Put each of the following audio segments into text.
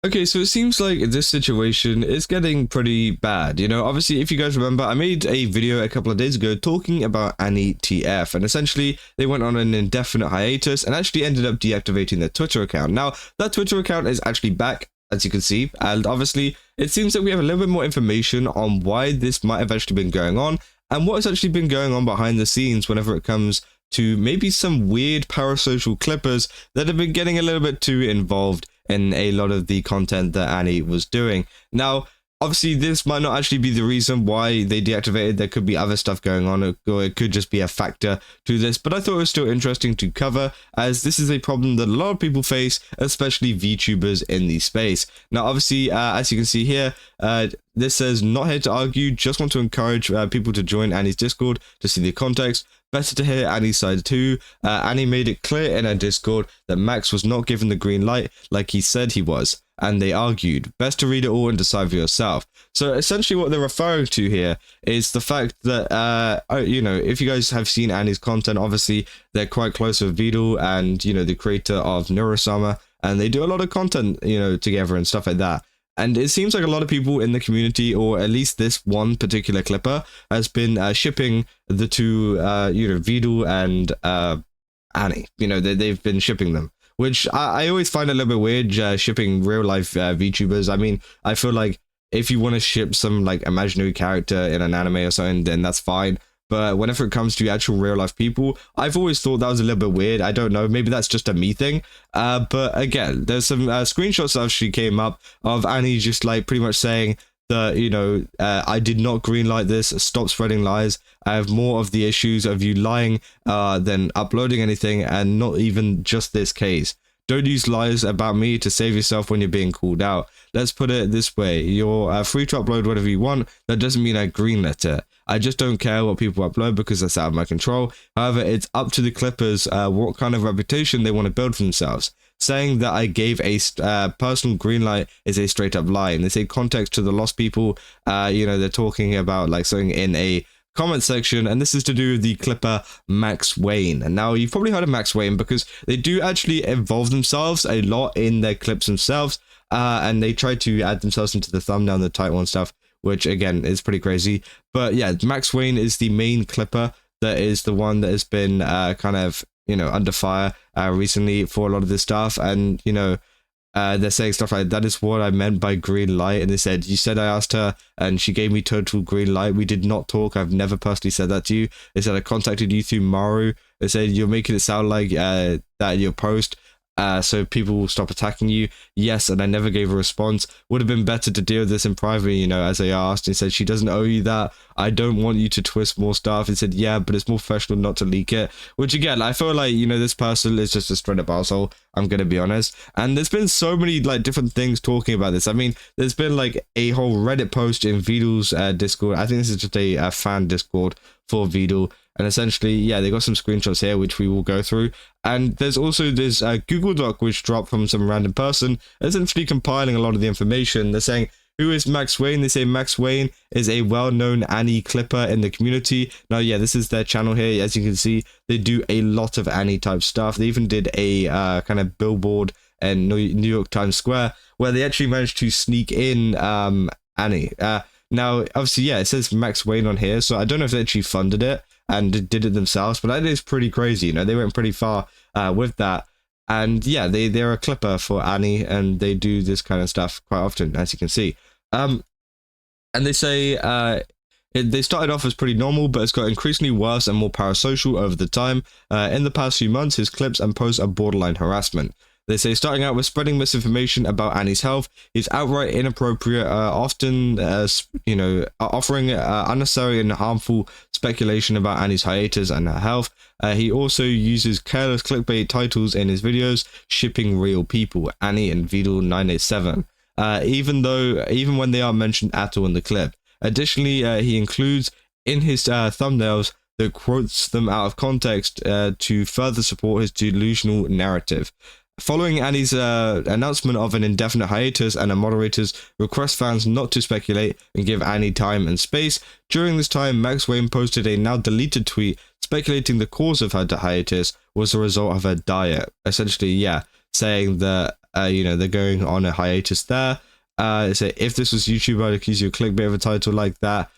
Okay, so it seems like this situation is getting pretty bad. Obviously, if you guys remember, I made a video a couple of days ago talking about AnnyTF, and essentially they went on an indefinite hiatus and actually ended up deactivating their Twitter account. Now, that Twitter account is actually back, as you can see, and obviously it seems that we have a little bit more information on why this might have actually been going on and what has actually been going on behind the scenes whenever it comes to maybe some weird parasocial clippers that have been getting a little bit too involved in a lot of the content that Anny was doing. Now, obviously, this might not actually be the reason why they deactivated. There could be other stuff going on, or it could just be a factor to this. But I thought it was still interesting to cover, as this is a problem that a lot of people face, especially VTubers in the space. Now, obviously, as you can see here, this says, "Not here to argue, just want to encourage people to join Anny's Discord to see the context. Better to hear Anny's side too. Anny made it clear in her Discord that Max was not given the green light like he said he was, and they argued. Best to read it all and decide for yourself." So essentially what they're referring to here is the fact that, if you guys have seen Anny's content, obviously they're quite close with Vedal and, the creator of Neuro-Sama, and they do a lot of content, together and stuff like that. And it seems like a lot of people in the community, or at least this one particular clipper, has been shipping the two, Vedal and Anny. They've been shipping them, which I always find a little bit weird, shipping real life VTubers. I mean, I feel like if you want to ship some like imaginary character in an anime or something, then that's fine. But whenever it comes to actual real life people, I've always thought that was a little bit weird. I don't know, maybe that's just a me thing. But again, there's some screenshots that actually came up of Anny just like pretty much saying that, I did not greenlight this, stop spreading lies. I have more of the issues of you lying than uploading anything, and not even just this case. Don't use lies about me to save yourself when you're being called out. Let's put it this way. You're free to upload whatever you want. That doesn't mean I greenlit it. I just don't care what people upload because that's out of my control. However, it's up to the clippers what kind of reputation they want to build for themselves. Saying that I gave a personal green light is a straight up lie. And they say context to the lost people. They're talking about like something in a comment section, and this is to do with the clipper Max Wayne. And now you've probably heard of Max Wayne because they do actually involve themselves a lot in their clips themselves, and they try to add themselves into the thumbnail and the title and stuff, which again is pretty crazy. But yeah, Max Wayne is the main clipper that is the one that has been kind of under fire recently for a lot of this stuff. And they're saying stuff like, "That is what I meant by green light." And they said, "You said I asked her and she gave me total green light. We did not talk. I've never personally said that to you." They said, "I contacted you through Maru." They said, "You're making it sound like that in your post. So people will stop attacking you." Yes, and I never gave a response. Would have been better to deal with this in private, as I asked. He said, "She doesn't owe you that. I don't want you to twist more stuff." He said, "Yeah, but it's more professional not to leak it." Which again, I feel like, this person is just a straight up asshole. I'm going to be honest. And there's been so many like different things talking about this. I mean, there's been like a whole Reddit post in Vedal's Discord. I think this is just a fan Discord for Vedal. And essentially, yeah, they got some screenshots here, which we will go through. And there's also this Google Doc, which dropped from some random person, essentially compiling a lot of the information. They're saying, "Who is Max Wayne?" They say Max Wayne is a well-known Anny clipper in the community. Now, yeah, this is their channel here. As you can see, they do a lot of Anny type stuff. They even did a kind of billboard in New York Times Square, where they actually managed to sneak in Anny. Now, obviously, yeah, it says Max Wayne on here, so I don't know if they actually funded it and did it themselves, but that is pretty crazy. They went pretty far with that. And yeah, they're a clipper for Anny, and they do this kind of stuff quite often, as you can see. And they say they started off as pretty normal, but it's got increasingly worse and more parasocial over the time. In the past few months, his clips and posts are borderline harassment. They say, starting out with spreading misinformation about Anny's health, he's outright inappropriate, often, offering unnecessary and harmful speculation about Anny's hiatus and her health. He also uses careless clickbait titles in his videos, shipping real people, Anny and Vedal 987, even when they aren't mentioned at all in the clip. Additionally, he includes in his thumbnails that quotes them out of context to further support his delusional narrative. Following Anny's announcement of an indefinite hiatus and a moderator's request fans not to speculate and give Anny time and space, during this time Max Wayne posted a now deleted tweet speculating the cause of her hiatus was the result of her diet. Essentially, yeah, saying that you know, they're going on a hiatus there. They say, if this was YouTube, I'd accuse you of clickbait of a title like that.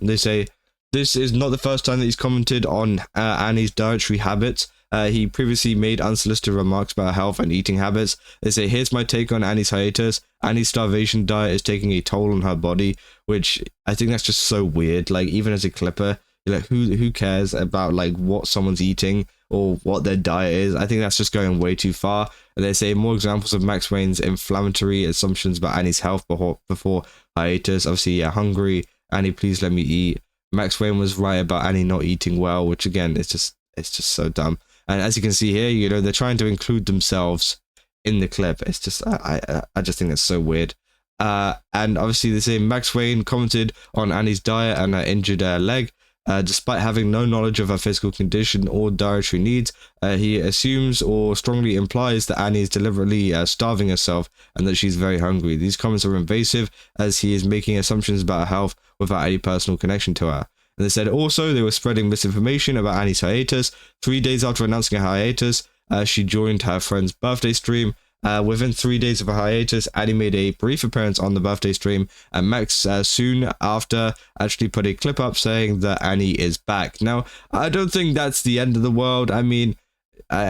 They say, this is not the first time that he's commented on Annie's dietary habits. He previously made unsolicited remarks about health and eating habits. They say, here's my take on Annie's hiatus. Annie's starvation diet is taking a toll on her body, which I think that's just so weird. Like, even as a clipper, like, who cares about like what someone's eating or what their diet is? I think that's just going way too far. And they say more examples of Max Wayne's inflammatory assumptions about Annie's health before hiatus. Obviously, yeah, hungry. Annie, please let me eat. Max Wayne was right about Annie not eating well, which again, it's just so dumb. And as you can see here, you know, they're trying to include themselves in the clip. It's just, I just think that's so weird. And obviously they say Max Wayne commented on Annie's diet and her injured leg. Despite having no knowledge of her physical condition or dietary needs, he assumes or strongly implies that Annie is deliberately starving herself and that she's very hungry. These comments are invasive as he is making assumptions about her health without any personal connection to her. And they said also they were spreading misinformation about Annie's hiatus. 3 days after announcing a hiatus, she joined her friend's birthday stream. Within 3 days of a hiatus, Annie made a brief appearance on the birthday stream, and Max soon after actually put a clip up saying that Annie is back. Now, I don't think that's the end of the world. I mean,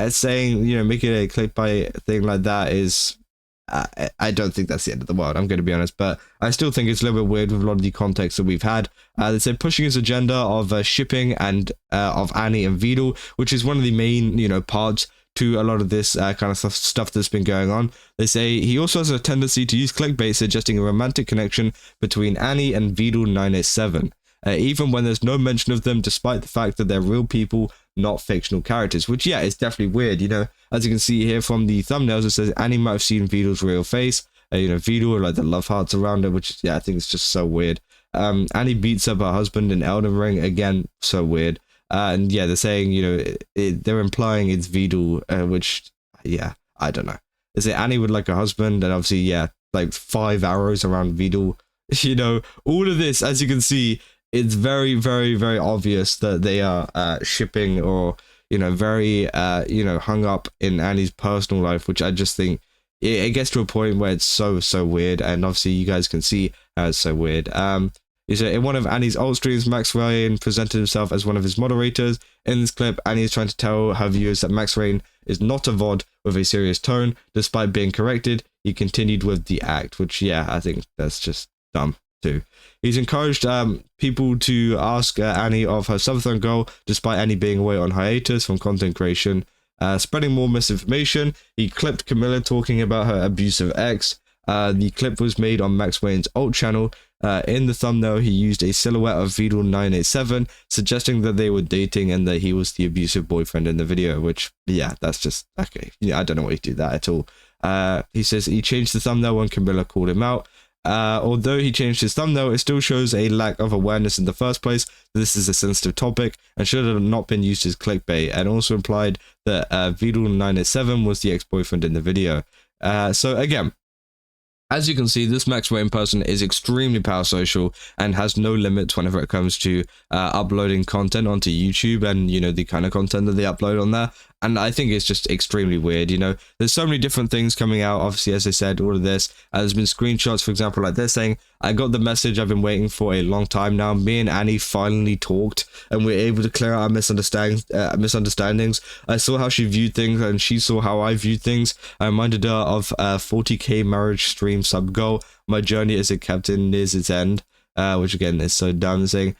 saying, you know, making a clickbait thing like that is, I don't think that's the end of the world, I'm going to be honest, but I still think it's a little bit weird with a lot of the context that we've had. They said pushing his agenda of shipping and of Anny and Vedal, which is one of the main, you know, parts to a lot of this kind of stuff that's been going on. They say he also has a tendency to use clickbait suggesting a romantic connection between Anny and Vedal 987, even when there's no mention of them, despite the fact that they're real people, not fictional characters, which, yeah, is definitely weird. You know, as you can see here from the thumbnails, it says Anny might have seen Vedal's real face. You know, Vedal, like the love hearts around her, which, yeah, I think it's just so weird. Anny beats up her husband in Elden Ring, again, so weird. And yeah, they're saying, you know, they're implying it's Vedal, which, yeah, I don't know. They say Anny would like a husband, and obviously, yeah, like 5 arrows around Vedal. You know, all of this, as you can see, it's very, very, very obvious that they are shipping or, you know, very, you know, hung up in Annie's personal life, which I just think it gets to a point where it's so weird. And obviously, you guys can see how it's so weird. In one of Annie's old streams, Max Wayne presented himself as one of his moderators. In this clip, Annie is trying to tell her viewers that Max Wayne is not a VOD with a serious tone. Despite being corrected, he continued with the act, which, yeah, I think that's just dumb too. He's encouraged people to ask Annie of her subathon goal, despite Annie being away on hiatus from content creation. Spreading more misinformation, he clipped Camilla talking about her abusive ex. The clip was made on Max Wayne's alt channel. In the thumbnail, he used a silhouette of Vedal 987, suggesting that they were dating and that he was the abusive boyfriend in the video, which, yeah, that's just, okay. Yeah, I don't know why he did that at all. He says he changed the thumbnail when Camilla called him out. Although he changed his thumbnail, it still shows a lack of awareness in the first place that this is a sensitive topic and should have not been used as clickbait, and also implied that Vedal 987 was the ex-boyfriend in the video. So again, as you can see, this Max Wayne person is extremely parasocial and has no limits whenever it comes to uploading content onto YouTube and, you know, the kind of content that they upload on there. And I think it's just extremely weird, you know. There's so many different things coming out, obviously, as I said, all of this. There's been screenshots, for example, like this saying, I got the message I've been waiting for a long time now. Me and Anny finally talked, and we're able to clear out our misunderstandings. I saw how she viewed things, and she saw how I viewed things. I reminded her of 40k marriage stream sub goal. My journey as a captain nears its end, which again is so dumb, saying,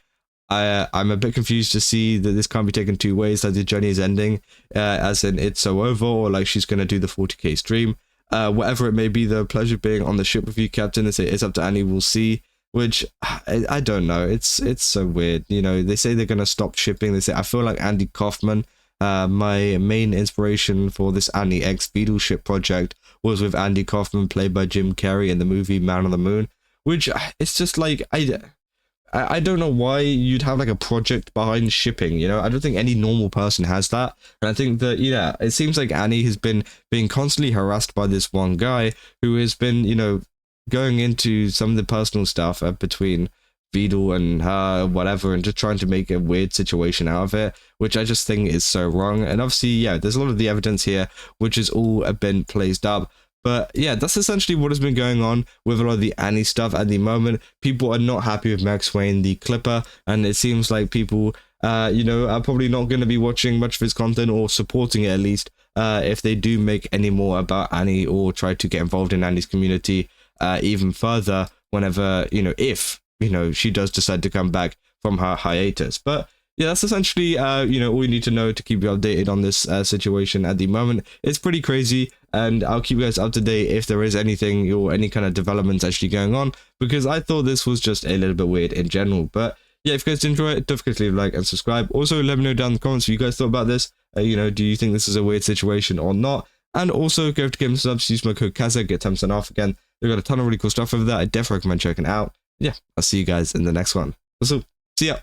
I'm a bit confused to see that this can't be taken two ways, like the journey is ending, as in it's so over, or like she's going to do the 40k stream. Whatever it may be, the pleasure being on the ship with you, Captain. They say it's up to Anny, we'll see, which I don't know. It's so weird. You know, they say they're going to stop shipping. They say, I feel like Andy Kaufman, my main inspiration for this Anny X Vedal ship project was with Andy Kaufman, played by Jim Carrey in the movie Man on the Moon, which it's just like, I don't know why you'd have like a project behind shipping, you know. I don't think any normal person has that. And I think that, yeah, it seems like Anny has been being constantly harassed by this one guy who has been, you know, going into some of the personal stuff between Vedal and her, whatever, and just trying to make a weird situation out of it, which I just think is so wrong. And obviously, yeah, there's a lot of the evidence here, which has all been placed up. But yeah, that's essentially what has been going on with a lot of the Anny stuff at the moment. People are not happy with Max Wayne, the Clipper, and it seems like people, you know, are probably not going to be watching much of his content or supporting it at least, if they do make any more about Anny or try to get involved in Anny's community even further whenever, you know, if, you know, she does decide to come back from her hiatus. But yeah, that's essentially, you know, all you need to know to keep you updated on this situation at the moment. It's pretty crazy, and I'll keep you guys up to date if there is anything or any kind of developments actually going on, because I thought this was just a little bit weird in general. But yeah, if you guys did enjoy it, don't forget to leave a like and subscribe. Also, let me know down in the comments what you guys thought about this. You know, do you think this is a weird situation or not? And also, go to Game Subs, use my code KAZA, get 10% off again. They've got a ton of really cool stuff over there. I definitely recommend checking it out. Yeah, I'll see you guys in the next one. Also, see ya.